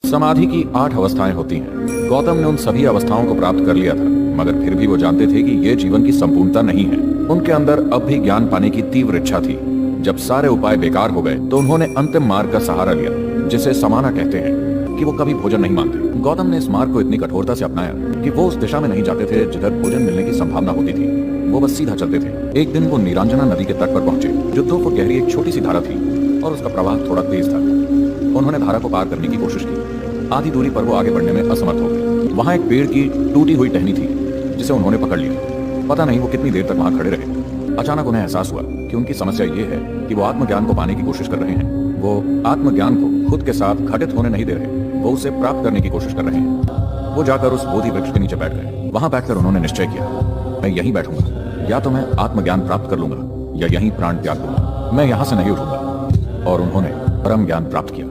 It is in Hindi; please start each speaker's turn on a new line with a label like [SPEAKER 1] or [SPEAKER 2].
[SPEAKER 1] समाधि की 8 अवस्थाएं होती हैं। गौतम ने उन सभी अवस्थाओं को प्राप्त कर लिया था, मगर फिर भी वो जानते थे कि ये जीवन की संपूर्णता नहीं है। उनके अंदर अब भी ज्ञान पाने की तीव्र इच्छा थी। जब सारे उपाय बेकार हो गए तो उन्होंने अंतिम मार्ग का सहारा लिया, जिसे समाना कहते हैं, कि वो कभी भोजन नहीं मांगते। गौतम ने इस मार्ग को इतनी कठोरता से अपनाया कि वो उस दिशा में नहीं जाते थे जिधर भोजन मिलने की संभावना होती थी। वो बस सीधा चलते थे। एक दिन वो नीलांजना नदी के तट पर पहुंचे, जो 2 फुट गहरी एक छोटी सी धारा थी और उसका प्रवाह थोड़ा तेज था। उन्होंने धारा को पार करने की कोशिश की। आधी दूरी पर वो आगे बढ़ने में असमर्थ हो गए। वहां एक पेड़ की टूटी हुई टहनी थी, जिसे उन्होंने पकड़ लिया। पता नहीं वो कितनी देर तक वहां खड़े रहे। अचानक उन्हें एहसास हुआ कि उनकी समस्या ये है कि वो आत्मज्ञान को पाने की कोशिश कर रहे हैं। वो आत्मज्ञान को खुद के साथ घटित होने नहीं दे रहे, वो उसे प्राप्त करने की कोशिश कर रहे हैं। वो जाकर उस बोधि वृक्ष के नीचे बैठ गए। वहां बैठकर उन्होंने निश्चय किया, मैं यहीं बैठूंगा। या तो मैं आत्मज्ञान प्राप्त कर लूंगा या यहीं प्राण त्याग दूंगा। मैं यहां से नहीं उठूंगा। और उन्होंने परम ज्ञान प्राप्त किया।